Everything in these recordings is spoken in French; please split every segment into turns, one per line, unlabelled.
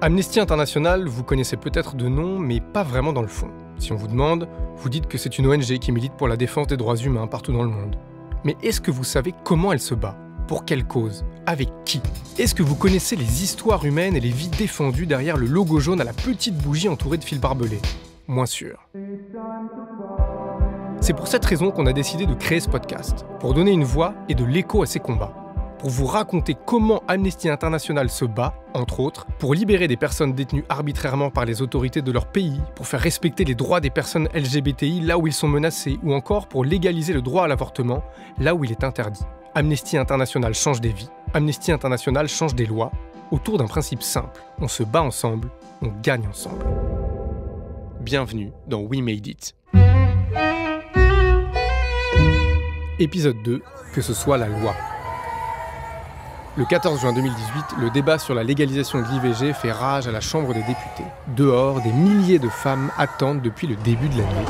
Amnesty International, vous connaissez peut-être de nom, mais pas vraiment dans le fond. Si on vous demande, vous dites que c'est une ONG qui milite pour la défense des droits humains partout dans le monde. Mais est-ce que vous savez comment elle se bat ? Pour quelle cause ? Avec qui ? Est-ce que vous connaissez les histoires humaines et les vies défendues derrière le logo jaune à la petite bougie entourée de fils barbelés ? Moins sûr. C'est pour cette raison qu'on a décidé de créer ce podcast, pour donner une voix et de l'écho à ces combats. Pour vous raconter comment Amnesty International se bat, entre autres, pour libérer des personnes détenues arbitrairement par les autorités de leur pays, pour faire respecter les droits des personnes LGBTI là où ils sont menacés, ou encore pour légaliser le droit à l'avortement là où il est interdit. Amnesty International change des vies, Amnesty International change des lois, autour d'un principe simple. On se bat ensemble, on gagne ensemble. Bienvenue dans We Made It. Épisode 2, que ce soit la loi. Le 14 juin 2018, le débat sur la légalisation de l'IVG fait rage à la Chambre des députés. Dehors, des milliers de femmes attendent depuis le début de la nuit.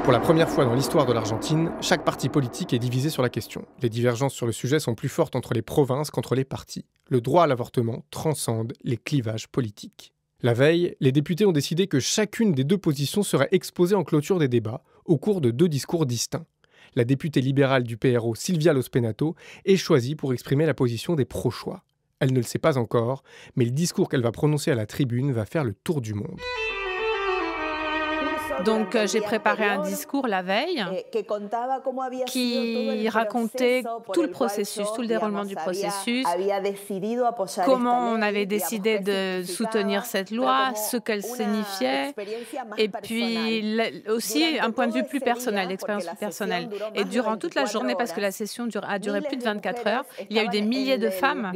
Pour la première fois dans l'histoire de l'Argentine, chaque parti politique est divisé sur la question. Les divergences sur le sujet sont plus fortes entre les provinces qu'entre les partis. Le droit à l'avortement transcende les clivages politiques. La veille, les députés ont décidé que chacune des deux positions serait exposée en clôture des débats, au cours de deux discours distincts. La députée libérale du PRO, Silvia Lospenato, est choisie pour exprimer la position des pro-choix. Elle ne le sait pas encore, mais le discours qu'elle va prononcer à la tribune va faire le tour du monde.
Donc j'ai préparé un discours la veille qui racontait tout le processus, tout le déroulement du processus, comment on avait décidé de soutenir cette loi, ce qu'elle signifiait, et puis aussi un point de vue plus personnel, l'expérience plus personnelle. Et durant toute la journée, parce que la session a duré plus de 24 heures, il y a eu des milliers de femmes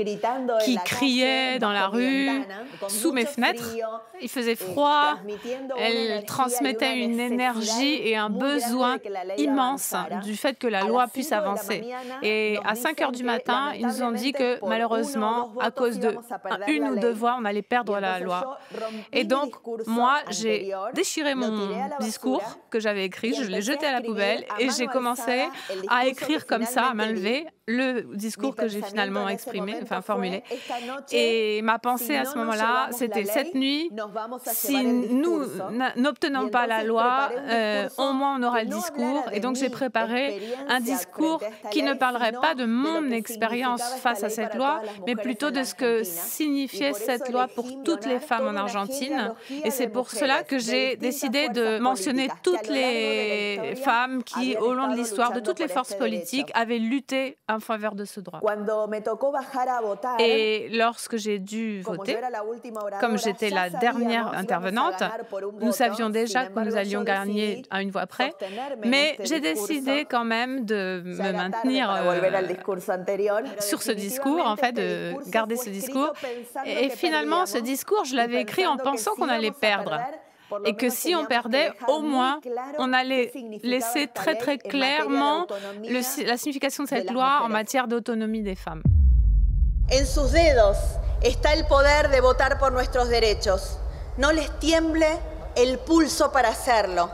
qui criaient dans la rue, sous mes fenêtres. Il faisait froid, elles transmettaient une énergie et un besoin immense du fait que la loi puisse avancer. Et à 5 heures du matin, ils nous ont dit que malheureusement, à cause de une ou deux voix, on allait perdre la loi. Et donc, moi, j'ai déchiré mon discours que j'avais écrit, je l'ai jeté à la poubelle et j'ai commencé à écrire comme ça, à main levée, le discours que j'ai finalement formulé. Et ma pensée à ce moment-là, c'était cette nuit, si nous n'obtenons pas la loi, au moins on aura le discours. Et donc j'ai préparé un discours qui ne parlerait pas de mon expérience face à cette loi, mais plutôt de ce que signifiait cette loi pour toutes les femmes en Argentine. Et c'est pour cela que j'ai décidé de mentionner toutes les femmes qui, au long de l'histoire, de toutes les forces politiques, avaient lutté en faveur de ce droit. Et lorsque j'ai dû voter, comme j'étais la dernière intervenante, nous savions déjà que nous allions gagner à une voix près, mais j'ai décidé quand même de me maintenir sur ce discours, en fait, de garder ce discours. Et finalement, ce discours, je l'avais écrit en pensant qu'on allait perdre. Et que si on perdait, au moins, on allait laisser très très clairement la signification de cette loi en matière d'autonomie des femmes.
En sus dedos está el poder de votar por nuestros derechos. No les tiemble el pulso para hacerlo.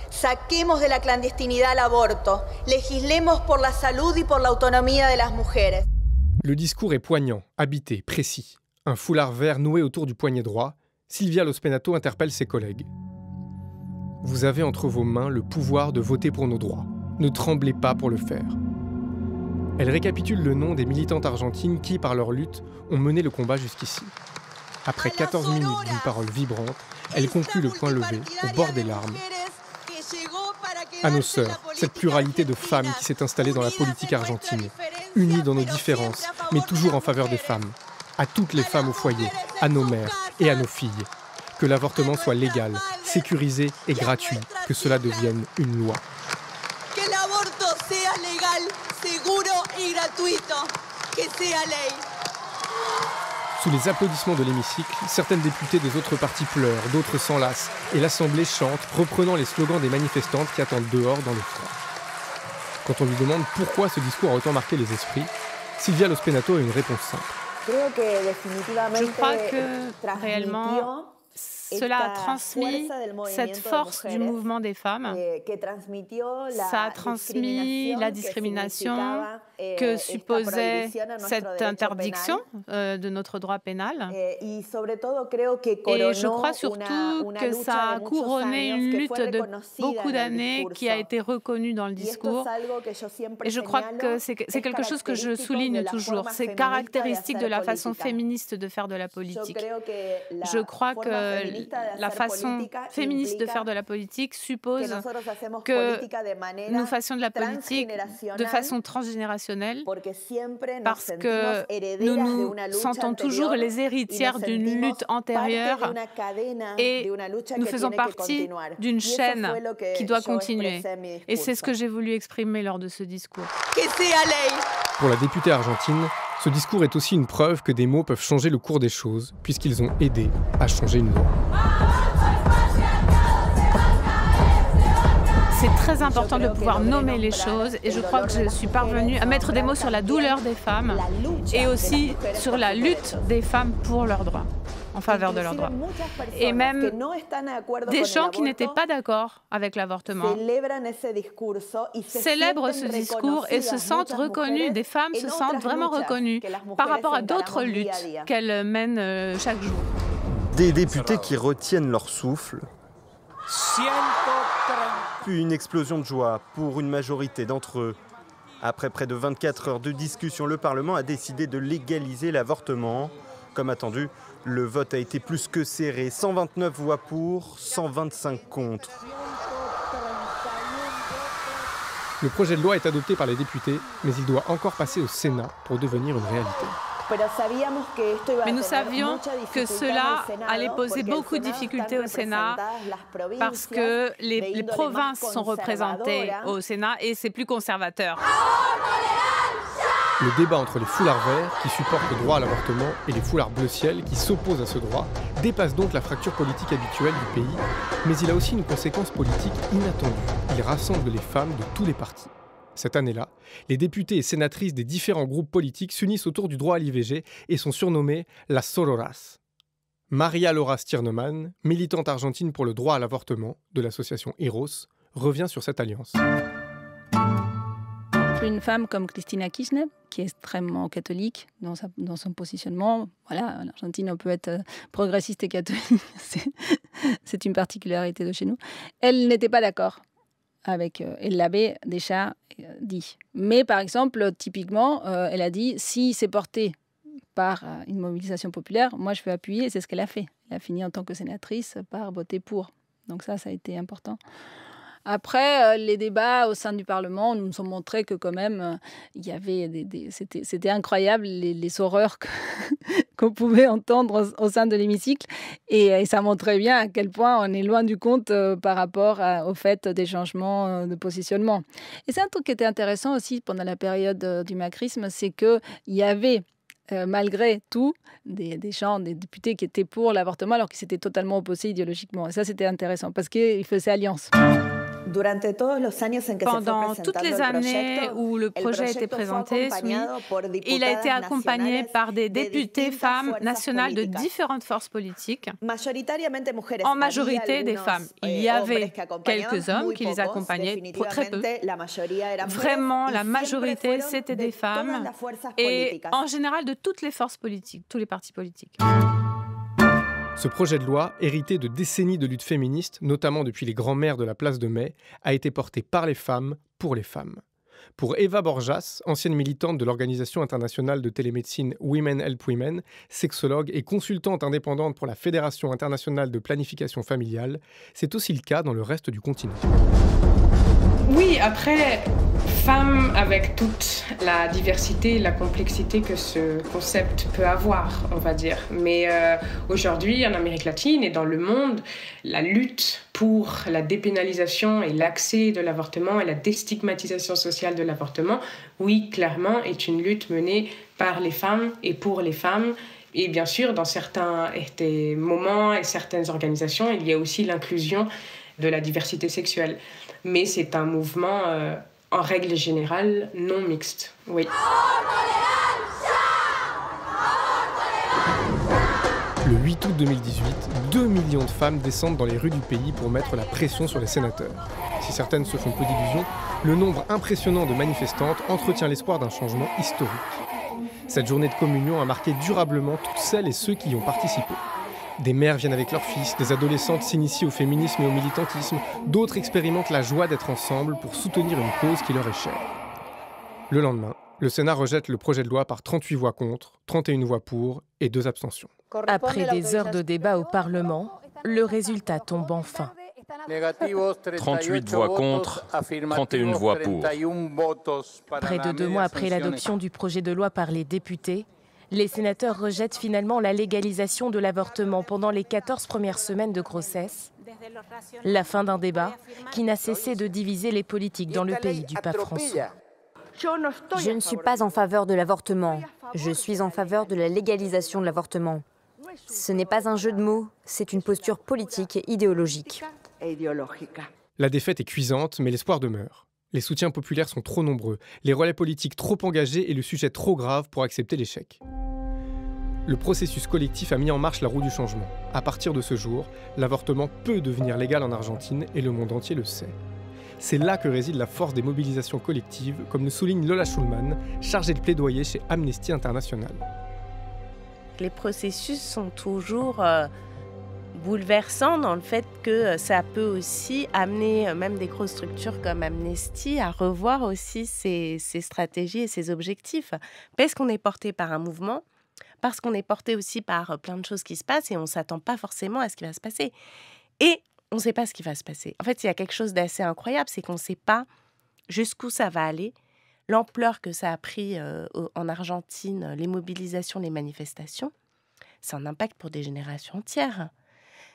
Saquemos de la clandestinidad al aborto. Legislemos por la salud y por la autonomía de las mujeres.
Le discours est poignant, habité, précis. Un foulard vert noué autour du poignet droit, Silvia Lospenato interpelle ses collègues. Vous avez entre vos mains le pouvoir de voter pour nos droits. Ne tremblez pas pour le faire. Elle récapitule le nom des militantes argentines qui, par leur lutte, ont mené le combat jusqu'ici. Après 14 minutes d'une parole vibrante, elle conclut le poing levé, au bord des larmes. À nos sœurs, cette pluralité de femmes qui s'est installée dans la politique argentine, unies dans nos différences, mais toujours en faveur des femmes. À toutes les femmes au foyer, à nos mères et à nos filles. Que l'avortement soit légal, sécurisé et gratuit, que cela devienne une loi.
Que l'avorto sea legal, seguro y gratuito, que sea ley.
Sous les applaudissements de l'hémicycle, certaines députées des autres partis pleurent, d'autres s'enlacent, et l'Assemblée chante, reprenant les slogans des manifestantes qui attendent dehors dans le froid. Quand on lui demande pourquoi ce discours a autant marqué les esprits, Silvia Lospenato a une réponse simple.
Je crois que réellement, cela a transmis cette force du mouvement des femmes. Ça a transmis la discrimination, que supposait cette interdiction de notre droit pénal. Et je crois surtout que ça a couronné une lutte de beaucoup d'années qui a été reconnue dans le discours. Et je crois que c'est quelque chose que je souligne toujours. C'est caractéristique de la façon féministe de faire de la politique. Je crois que la façon féministe de faire de la politique suppose que nous fassions de la politique de façon transgénérationnelle parce que nous nous sentons toujours les héritières d'une lutte antérieure et nous faisons partie d'une chaîne qui doit continuer. Et c'est ce que j'ai voulu exprimer lors de ce discours.
Pour la députée argentine, ce discours est aussi une preuve que des mots peuvent changer le cours des choses, puisqu'ils ont aidé à changer une loi.
C'est très important de pouvoir nommer les choses et je crois que je suis parvenue à mettre des mots sur la douleur des femmes et aussi sur la lutte des femmes pour leurs droits, en faveur de leurs droits. Et même des gens qui n'étaient pas d'accord avec l'avortement célèbrent ce discours et se sentent reconnus, des femmes se sentent vraiment reconnues par rapport à d'autres luttes qu'elles mènent chaque jour.
Des députés qui retiennent leur souffle. Puis une explosion de joie pour une majorité d'entre eux. Après près de 24 heures de discussion, le Parlement a décidé de légaliser l'avortement. Comme attendu, le vote a été plus que serré. 129 voix pour, 125 contre.
Le projet de loi est adopté par les députés, mais il doit encore passer au Sénat pour devenir une réalité.
Mais nous savions que cela allait poser beaucoup de difficultés au Sénat parce que les provinces sont représentées au Sénat et c'est plus conservateur.
Le débat entre les foulards verts, qui supportent le droit à l'avortement, et les foulards bleu ciel, qui s'opposent à ce droit, dépasse donc la fracture politique habituelle du pays, mais il a aussi une conséquence politique inattendue. Il rassemble les femmes de tous les partis. Cette année-là, les députés et sénatrices des différents groupes politiques s'unissent autour du droit à l'IVG et sont surnommées las Sororas. Maria Laura Stirnemann, militante argentine pour le droit à l'avortement de l'association Eros, revient sur cette alliance.
Une femme comme Cristina Kirchner, qui est extrêmement catholique dans son positionnement. Voilà, en Argentine, on peut être progressiste et catholique, c'est une particularité de chez nous. Elle n'était pas d'accord avec, elle l'avait déjà dit. Mais par exemple, typiquement, elle a dit, si c'est porté par une mobilisation populaire, moi je vais appuyer, et c'est ce qu'elle a fait. Elle a fini en tant que sénatrice par voter pour. Donc ça a été important. Après, les débats au sein du Parlement nous ont montré que quand même, il y avait c'était incroyable les horreurs qu'on pouvait entendre au sein de l'hémicycle. Et ça montrait bien à quel point on est loin du compte par rapport au fait des changements de positionnement. Et c'est un truc qui était intéressant aussi pendant la période du macrisme, c'est qu'il y avait malgré tout, des gens, des députés qui étaient pour l'avortement alors qu'ils s'étaient totalement opposés idéologiquement. Et ça, c'était intéressant parce qu'ils faisaient alliance.
Pendant toutes les années où le projet a été présenté, il a été accompagné par des députés femmes nationales de différentes forces politiques, en majorité des femmes. Il y avait quelques hommes qui les accompagnaient, très peu. Vraiment, la majorité, c'était des femmes, et en général de toutes les forces politiques, tous les partis politiques.
Ce projet de loi, hérité de décennies de lutte féministe, notamment depuis les grands-mères de la place de Mai, a été porté par les femmes, pour les femmes. Pour Eva Borjas, ancienne militante de l'Organisation internationale de télémédecine Women Help Women, sexologue et consultante indépendante pour la Fédération internationale de planification familiale, c'est aussi le cas dans le reste du continent.
Oui, après, femme avec toute la diversité, la complexité que ce concept peut avoir, on va dire. Mais aujourd'hui, en Amérique latine et dans le monde, la lutte pour la dépénalisation et l'accès de l'avortement et la déstigmatisation sociale de l'avortement, oui, clairement, est une lutte menée par les femmes et pour les femmes. Et bien sûr, dans certains moments et certaines organisations, il y a aussi l'inclusion de la diversité sexuelle. Mais c'est un mouvement, en règle générale, non mixte, oui.
Le 8 août 2018, 2 millions de femmes descendent dans les rues du pays pour mettre la pression sur les sénateurs. Si certaines se font peu d'illusions, Le nombre impressionnant de manifestantes entretient l'espoir d'un changement historique. Cette journée de communion a marqué durablement toutes celles et ceux qui y ont participé. Des mères viennent avec leurs fils, des adolescentes s'initient au féminisme et au militantisme, d'autres expérimentent la joie d'être ensemble pour soutenir une cause qui leur est chère. Le lendemain, le Sénat rejette le projet de loi par 38 voix contre, 31 voix pour et 2 abstentions.
Après des heures de débat au Parlement, le résultat tombe enfin.
38 voix contre, 31 voix pour.
Près de 2 mois après l'adoption du projet de loi par les députés, les sénateurs rejettent finalement la légalisation de l'avortement pendant les 14 premières semaines de grossesse. La fin d'un débat qui n'a cessé de diviser les politiques dans le pays du pape François.
Je ne suis pas en faveur de l'avortement. Je suis en faveur de la légalisation de l'avortement. Ce n'est pas un jeu de mots, c'est une posture politique et idéologique.
La défaite est cuisante, mais l'espoir demeure. Les soutiens populaires sont trop nombreux, les relais politiques trop engagés et le sujet trop grave pour accepter l'échec. Le processus collectif a mis en marche la roue du changement. À partir de ce jour, l'avortement peut devenir légal en Argentine et le monde entier le sait. C'est là que réside la force des mobilisations collectives, comme le souligne Lola Schulman, chargée de plaidoyer chez Amnesty International.
Les processus sont toujours bouleversants dans le fait que ça peut aussi amener même des grosses structures comme Amnesty à revoir aussi ses stratégies et ses objectifs. Parce qu'on est porté par un mouvement, parce qu'on est porté aussi par plein de choses qui se passent et on ne s'attend pas forcément à ce qui va se passer. Et on ne sait pas ce qui va se passer. En fait, il y a quelque chose d'assez incroyable, c'est qu'on ne sait pas jusqu'où ça va aller, l'ampleur que ça a pris en Argentine, les mobilisations, les manifestations. C'est un impact pour des générations entières.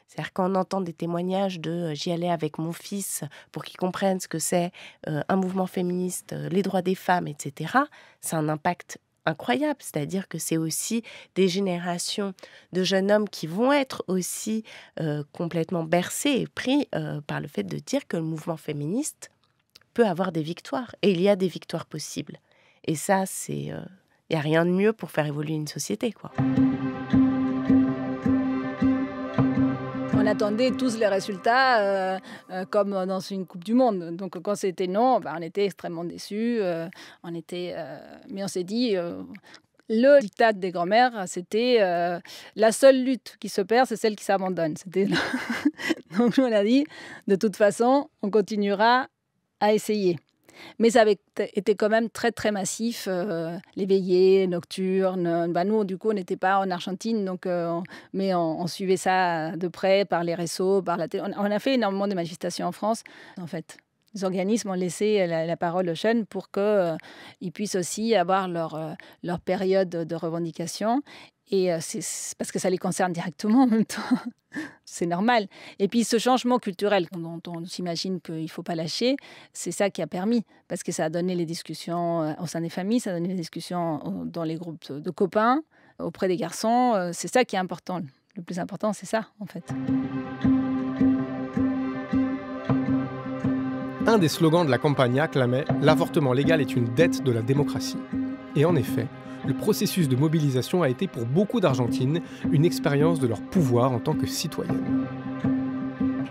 C'est-à-dire quand on entend des témoignages de « j'y allais avec mon fils pour qu'il comprenne ce que c'est un mouvement féministe, les droits des femmes, etc. », c'est un impact incroyable. C'est-à-dire que c'est aussi des générations de jeunes hommes qui vont être aussi complètement bercés et pris par le fait de dire que le mouvement féministe peut avoir des victoires. Et il y a des victoires possibles. Et ça, il n'y a rien de mieux pour faire évoluer une société, quoi.
On attendait tous les résultats comme dans une Coupe du Monde. Donc quand c'était non, on était extrêmement déçus. Mais on s'est dit, le diktat des grands-mères, c'était la seule lutte qui se perd, c'est celle qui s'abandonne. Donc on a dit, de toute façon, on continuera à essayer. Mais ça avait été quand même très, très massif, les veillées nocturnes. Nous, du coup, on n'était pas en Argentine, donc, mais on suivait ça de près par les réseaux, par la télé. On a fait énormément de manifestations en France, en fait. Les organismes ont laissé la parole aux jeunes pour qu'ils puissent aussi avoir leur période de revendication. Et c'est parce que ça les concerne directement en même temps. C'est normal. Et puis ce changement culturel dont on s'imagine qu'il ne faut pas lâcher, c'est ça qui a permis. Parce que ça a donné les discussions au sein des familles, ça a donné les discussions dans les groupes de copains, auprès des garçons. C'est ça qui est important. Le plus important, c'est ça, en fait.
Un des slogans de la Campagna clamait « L'avortement légal est une dette de la démocratie ». Et en effet, le processus de mobilisation a été pour beaucoup d'Argentines une expérience de leur pouvoir en tant que citoyennes.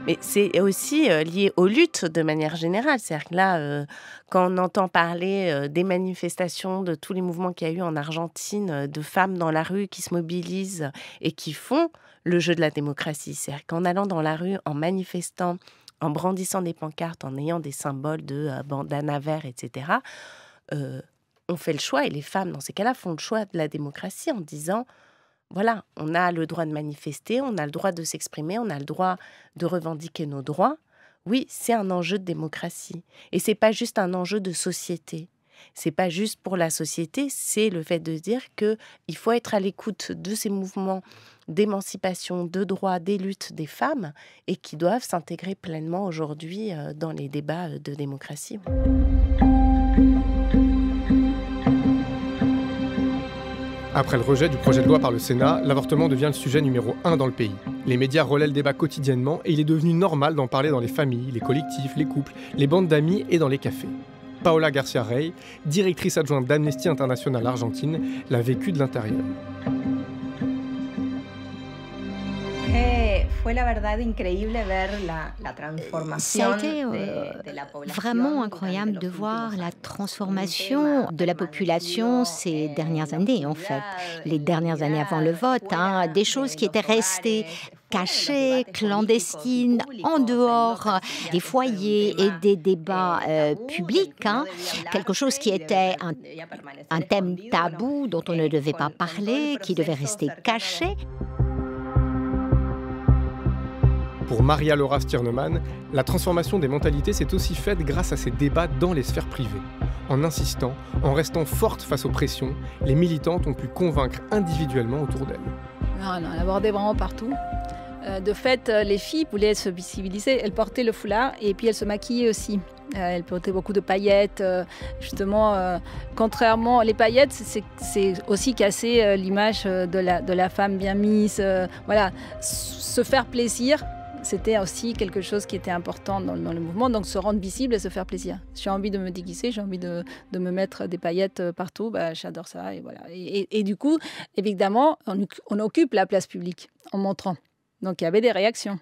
Mais c'est aussi lié aux luttes de manière générale. C'est-à-dire que là, quand on entend parler des manifestations, de tous les mouvements qu'il y a eu en Argentine, de femmes dans la rue qui se mobilisent et qui font le jeu de la démocratie. C'est-à-dire qu'en allant dans la rue, en manifestant, en brandissant des pancartes, en ayant des symboles de bandana vert, etc., on fait le choix, et les femmes, dans ces cas-là, font le choix de la démocratie en disant, voilà, on a le droit de manifester, on a le droit de s'exprimer, on a le droit de revendiquer nos droits. Oui, c'est un enjeu de démocratie. Et c'est pas juste un enjeu de société. C'est pas juste pour la société, c'est le fait de dire qu'il faut être à l'écoute de ces mouvements d'émancipation, de droits, des luttes des femmes, et qui doivent s'intégrer pleinement aujourd'hui dans les débats de démocratie.
Après le rejet du projet de loi par le Sénat, l'avortement devient le sujet numéro 1 dans le pays. Les médias relaient le débat quotidiennement et il est devenu normal d'en parler dans les familles, les collectifs, les couples, les bandes d'amis et dans les cafés. Paola Garcia Rey, directrice adjointe d'Amnesty International Argentine, l'a vécu de l'intérieur.
Ça a été vraiment incroyable de voir la transformation de la population ces dernières années, en fait. Les dernières années avant le vote, des choses qui étaient restées cachées, clandestines, en dehors des foyers et des débats publics. Quelque chose qui était un thème tabou dont on ne devait pas parler, qui devait rester caché.
Pour Maria Laura Stirnemann, la transformation des mentalités s'est aussi faite grâce à ces débats dans les sphères privées. En insistant, en restant forte face aux pressions, les militantes ont pu convaincre individuellement autour d'elles.
On a abordé vraiment partout. De fait, les filles voulaient se visibiliser. Elles portaient le foulard et puis elles se maquillaient aussi. Elles portaient beaucoup de paillettes. Justement, contrairement, les paillettes, c'est aussi casser l'image de la femme bien mise. Voilà, se faire plaisir. C'était aussi quelque chose qui était important dans le mouvement, donc se rendre visible et se faire plaisir. J'ai envie de me déguiser, j'ai envie de me mettre des paillettes partout, j'adore ça. Et, voilà. Et du coup, évidemment, on occupe la place publique en montrant. Donc il y avait des réactions.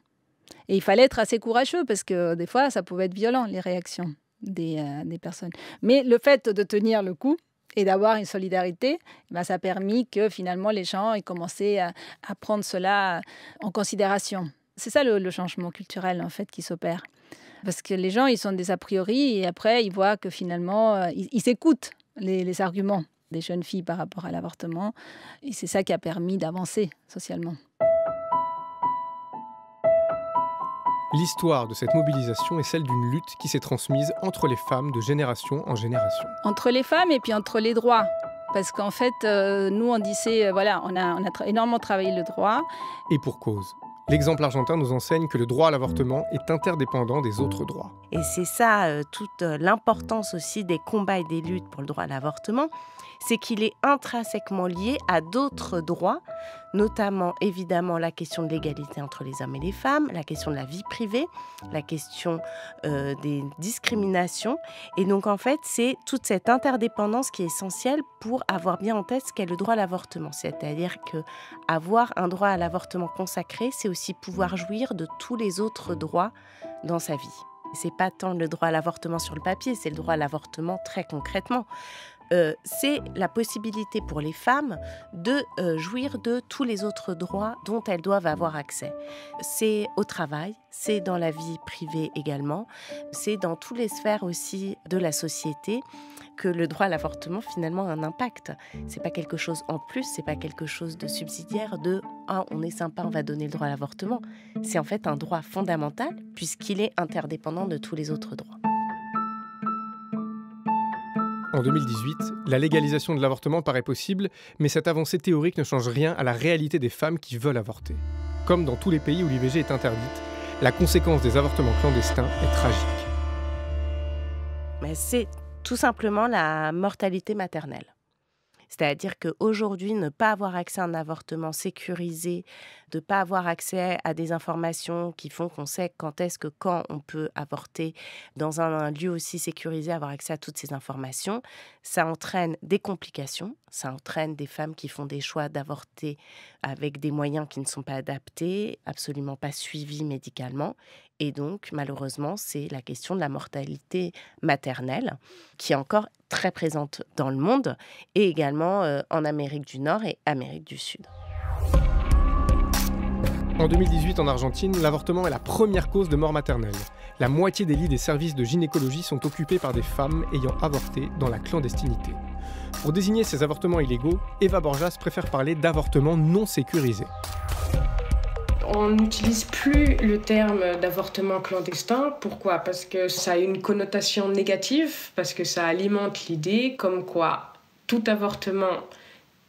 Et il fallait être assez courageux parce que des fois, ça pouvait être violent, les réactions des personnes. Mais le fait de tenir le coup et d'avoir une solidarité, ça a permis que finalement les gens aient commencé à prendre cela en considération. C'est ça le changement culturel en fait qui s'opère. Parce que les gens, ils ont des a priori et après, ils voient que finalement, ils écoutent les arguments des jeunes filles par rapport à l'avortement. Et c'est ça qui a permis d'avancer socialement.
L'histoire de cette mobilisation est celle d'une lutte qui s'est transmise entre les femmes de génération en génération.
Entre les femmes et puis entre les droits. Parce qu'en fait, nous, on disait, voilà, on a énormément travaillé le droit.
Et pour cause. L'exemple argentin nous enseigne que le droit à l'avortement est interdépendant des autres droits.
Et c'est ça, toute l'importance aussi des combats et des luttes pour le droit à l'avortement, c'est qu'il est intrinsèquement lié à d'autres droits, notamment évidemment la question de l'égalité entre les hommes et les femmes, la question de la vie privée, la question des discriminations. Et donc en fait, c'est toute cette interdépendance qui est essentielle pour avoir bien en tête ce qu'est le droit à l'avortement. C'est-à-dire qu'avoir un droit à l'avortement consacré, c'est aussi pouvoir jouir de tous les autres droits dans sa vie. C'est pas tant le droit à l'avortement sur le papier, c'est le droit à l'avortement très concrètement. C'est la possibilité pour les femmes de jouir de tous les autres droits dont elles doivent avoir accès. C'est au travail, c'est dans la vie privée également, c'est dans toutes les sphères aussi de la société que le droit à l'avortement finalement a un impact. C'est pas quelque chose en plus, c'est pas quelque chose de subsidiaire de « ah, on est sympa, on va donner le droit à l'avortement ». C'est en fait un droit fondamental puisqu'il est interdépendant de tous les autres droits.
En 2018, la légalisation de l'avortement paraît possible, mais cette avancée théorique ne change rien à la réalité des femmes qui veulent avorter. Comme dans tous les pays où l'IVG est interdite, la conséquence des avortements clandestins est tragique.
Mais c'est tout simplement la mortalité maternelle. C'est-à-dire qu'aujourd'hui, ne pas avoir accès à un avortement sécurisé, de ne pas avoir accès à des informations qui font qu'on sait quand on peut avorter dans un lieu aussi sécurisé, avoir accès à toutes ces informations, ça entraîne des complications, ça entraîne des femmes qui font des choix d'avorter avec des moyens qui ne sont pas adaptés, absolument pas suivis médicalement. Et donc, malheureusement, c'est la question de la mortalité maternelle qui est encore très présente dans le monde et également en Amérique du Nord et Amérique du Sud.
En 2018, en Argentine, l'avortement est la première cause de mort maternelle. La moitié des lits des services de gynécologie sont occupés par des femmes ayant avorté dans la clandestinité. Pour désigner ces avortements illégaux, Eva Borjas préfère parler d'avortements non sécurisés.
On n'utilise plus le terme d'avortement clandestin. Pourquoi ? Parce que ça a une connotation négative, parce que ça alimente l'idée comme quoi tout avortement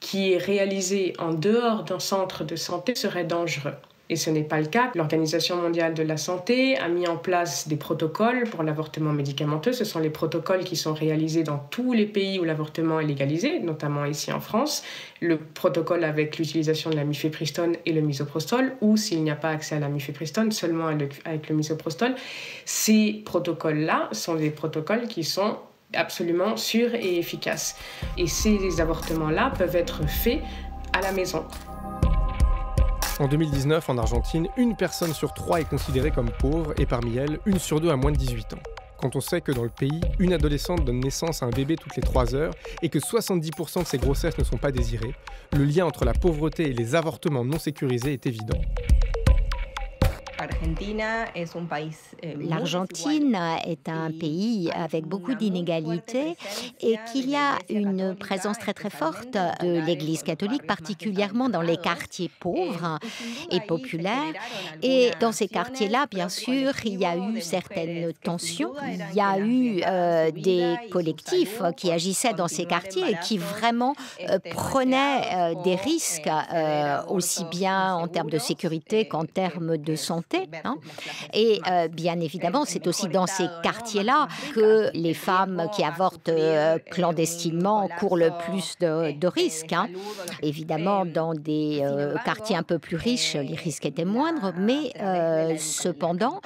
qui est réalisé en dehors d'un centre de santé serait dangereux. Et ce n'est pas le cas. L'Organisation mondiale de la santé a mis en place des protocoles pour l'avortement médicamenteux. Ce sont les protocoles qui sont réalisés dans tous les pays où l'avortement est légalisé, notamment ici en France. Le protocole avec l'utilisation de la mifepristone et le misoprostol, ou s'il n'y a pas accès à la mifepristone, seulement avec le misoprostol. Ces protocoles-là sont des protocoles qui sont absolument sûrs et efficaces. Et ces avortements-là peuvent être faits à la maison.
En 2019, en Argentine, 1 personne sur 3 est considérée comme pauvre et parmi elles, 1 sur 2 a moins de 18 ans. Quand on sait que dans le pays, une adolescente donne naissance à un bébé toutes les 3 heures et que 70% de ces grossesses ne sont pas désirées, le lien entre la pauvreté et les avortements non sécurisés est évident.
L'Argentine est un pays avec beaucoup d'inégalités et qu'il y a une présence très très forte de l'Église catholique, particulièrement dans les quartiers pauvres et populaires. Et dans ces quartiers-là, bien sûr, il y a eu certaines tensions. Il y a eu des collectifs qui agissaient dans ces quartiers et qui vraiment prenaient des risques, aussi bien en termes de sécurité qu'en termes de santé. Et bien évidemment, c'est aussi dans ces quartiers-là que les femmes qui avortent clandestinement courent le plus de risques. Évidemment, dans des quartiers un peu plus riches, les risques étaient moindres, mais cependant,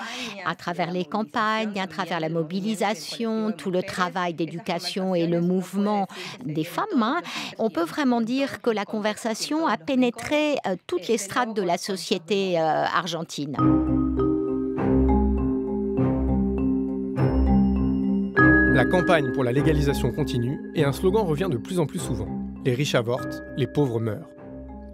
à travers les campagnes, à travers la mobilisation, tout le travail d'éducation et le mouvement des femmes, on peut vraiment dire que la conversation a pénétré toutes les strates de la société argentine.
La campagne pour la légalisation continue et un slogan revient de plus en plus souvent. Les riches avortent, les pauvres meurent.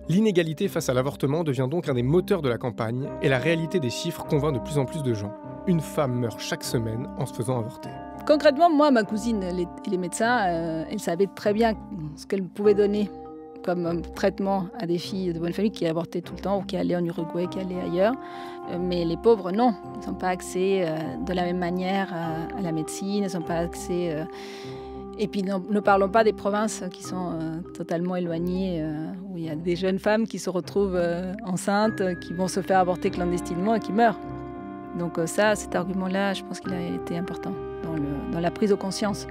L'inégalité face à l'avortement devient donc un des moteurs de la campagne et la réalité des chiffres convainc de plus en plus de gens. 1 femme meurt chaque semaine en se faisant avorter.
Concrètement, moi, ma cousine, les médecins, elle savait très bien ce qu'elle pouvait donner comme traitement à des filles de bonne famille qui avortaient tout le temps ou qui allaient en Uruguay, qui allaient ailleurs. Mais les pauvres, non. Ils n'ont pas accès de la même manière à la médecine, ils n'ont pas accès... Et puis ne parlons pas des provinces qui sont totalement éloignées, où il y a des jeunes femmes qui se retrouvent enceintes, qui vont se faire avorter clandestinement et qui meurent. Donc ça, cet argument-là, je pense qu'il a été important dans la prise de conscience.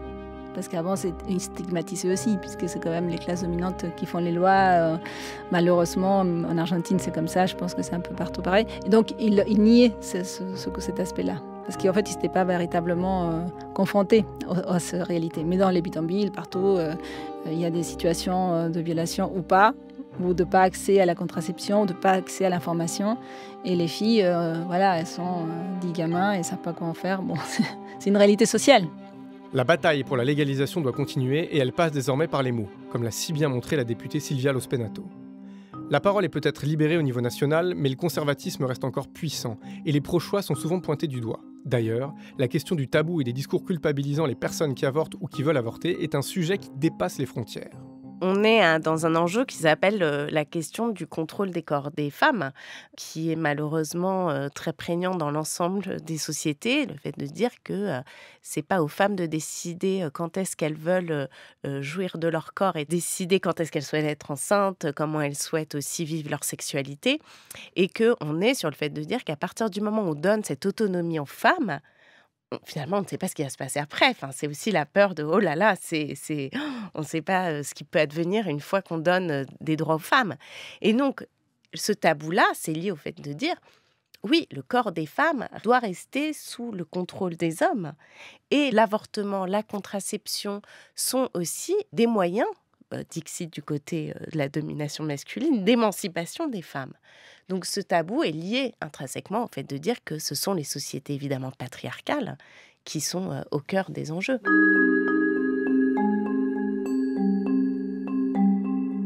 Parce qu'avant, ils stigmatisaient aussi, puisque c'est quand même les classes dominantes qui font les lois. Malheureusement, en Argentine, c'est comme ça. Je pense que c'est un peu partout pareil. Et donc, ils niaient cet aspect-là. Parce qu'en fait, ils n'étaient pas véritablement confrontés à cette réalité. Mais dans les bidonvilles, partout, il y a des situations de violation ou pas, ou de pas accès à la contraception, ou de pas accès à l'information. Et les filles, voilà, elles sont 10 gamins et ne savent pas comment faire. Bon, c'est une réalité sociale.
La bataille pour la légalisation doit continuer et elle passe désormais par les mots, comme l'a si bien montré la députée Silvia Lospenato. La parole est peut-être libérée au niveau national, mais le conservatisme reste encore puissant et les pro-choix sont souvent pointés du doigt. D'ailleurs, la question du tabou et des discours culpabilisant les personnes qui avortent ou qui veulent avorter est un sujet qui dépasse les frontières.
On est dans un enjeu qui s'appelle la question du contrôle des corps des femmes, qui est malheureusement très prégnant dans l'ensemble des sociétés. Le fait de dire que c'est pas aux femmes de décider quand est-ce qu'elles veulent jouir de leur corps et décider quand est-ce qu'elles souhaitent être enceintes, comment elles souhaitent aussi vivre leur sexualité. Et qu'on est sur le fait de dire qu'à partir du moment où on donne cette autonomie aux femmes, finalement, on ne sait pas ce qui va se passer après. Enfin, c'est aussi la peur de « oh là là », on ne sait pas ce qui peut advenir une fois qu'on donne des droits aux femmes. Et donc, ce tabou-là, c'est lié au fait de dire « oui, le corps des femmes doit rester sous le contrôle des hommes ». Et l'avortement, la contraception sont aussi des moyens, dixit du côté de la domination masculine, d'émancipation des femmes. Donc ce tabou est lié intrinsèquement au fait de dire que ce sont les sociétés évidemment patriarcales qui sont au cœur des enjeux.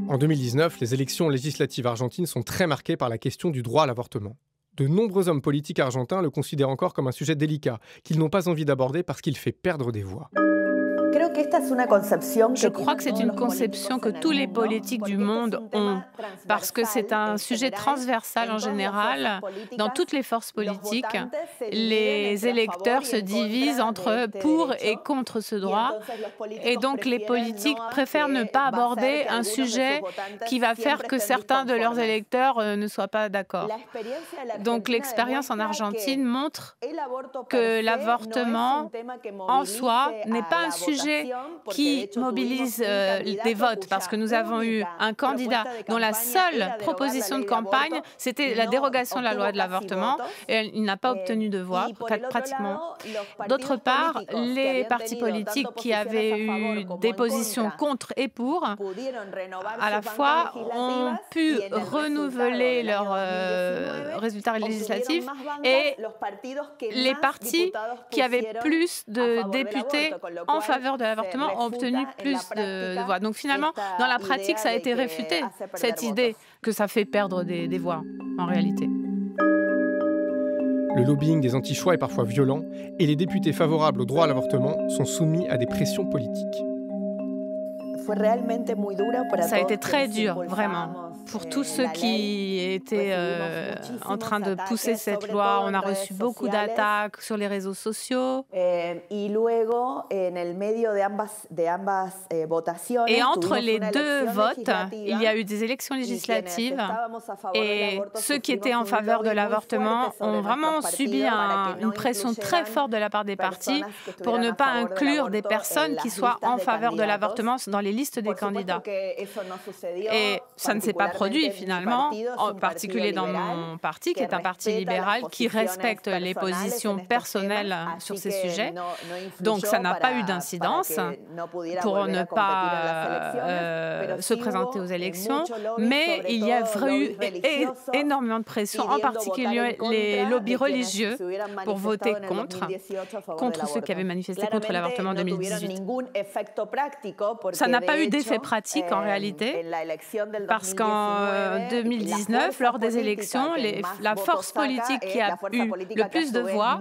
En 2019, les élections législatives argentines sont très marquées par la question du droit à l'avortement. De nombreux hommes politiques argentins le considèrent encore comme un sujet délicat, qu'ils n'ont pas envie d'aborder parce qu'il fait perdre des voix.
Je crois que c'est une conception que tous les politiques du monde ont, parce que c'est un sujet transversal en général. Dans toutes les forces politiques, les électeurs se divisent entre pour et contre ce droit. Et donc les politiques préfèrent ne pas aborder un sujet qui va faire que certains de leurs électeurs ne soient pas d'accord. Donc l'expérience en Argentine montre que l'avortement en soi n'est pas un sujet projet qui mobilise des votes, parce que nous avons eu un candidat dont la seule proposition de campagne, c'était la dérogation de la loi de l'avortement, et il n'a pas obtenu de voix, pratiquement. D'autre part, les partis politiques qui avaient eu des positions contre et pour, à la fois, ont pu renouveler leurs résultats législatifs, et les partis qui avaient plus de députés en faveur de l'avortement ont obtenu plus de voix. Donc finalement, dans la pratique, ça a été réfuté, cette idée que ça fait perdre des voix, en réalité.
Le lobbying des anti-choix est parfois violent et les députés favorables au droit à l'avortement sont soumis à des pressions politiques.
Ça a été très dur, vraiment. Pour tous ceux qui étaient en train de pousser cette loi, on a reçu beaucoup d'attaques sur les réseaux sociaux. Et entre les deux votes, il y a eu des élections législatives et ceux qui étaient en faveur de l'avortement ont vraiment subi une pression très forte de la part des partis pour ne pas inclure des personnes qui soient en faveur de l'avortement dans les listes des candidats. Et ça ne s'est pas produit finalement, en particulier dans mon parti, qui est un parti libéral qui respecte les positions personnelles sur ces sujets. Donc ça n'a pas eu d'incidence pour ne pas se présenter aux élections, mais il y a eu énormément de pression, en particulier les lobbies religieux, pour voter contre ceux qui avaient manifesté contre l'avortement en 2018. Ça n'a pas eu d'effet pratique en réalité, parce qu'en 2019, lors des élections, la force politique qui a eu le plus de voix,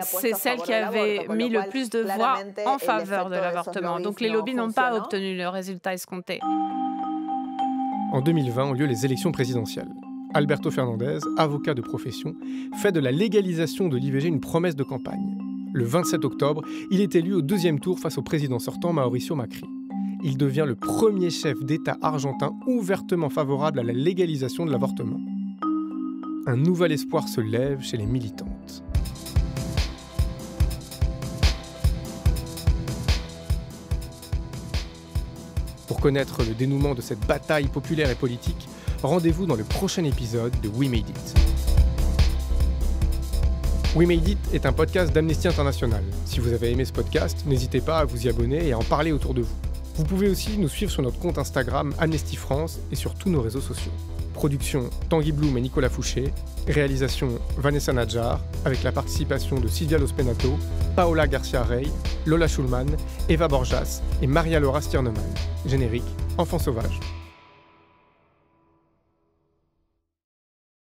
c'est celle qui avait mis le plus de voix en faveur de l'avortement. Donc les lobbies n'ont pas obtenu le résultat escompté.
En 2020 ont lieu les élections présidentielles. Alberto Fernandez, avocat de profession, fait de la légalisation de l'IVG une promesse de campagne. Le 27 octobre, il est élu au deuxième tour face au président sortant Mauricio Macri. Il devient le premier chef d'État argentin ouvertement favorable à la légalisation de l'avortement. Un nouvel espoir se lève chez les militantes. Pour connaître le dénouement de cette bataille populaire et politique, rendez-vous dans le prochain épisode de We Made It. We Made It est un podcast d'Amnesty International. Si vous avez aimé ce podcast, n'hésitez pas à vous y abonner et à en parler autour de vous. Vous pouvez aussi nous suivre sur notre compte Instagram Amnesty France et sur tous nos réseaux sociaux. Production Tanguy Bloom et Nicolas Fouché. Réalisation Vanessa Nadjar, avec la participation de Silvia Lospenato, Paola Garcia Rey, Lola Schulman, Eva Borjas et Maria Laura Stiernemann. Générique Enfants sauvages.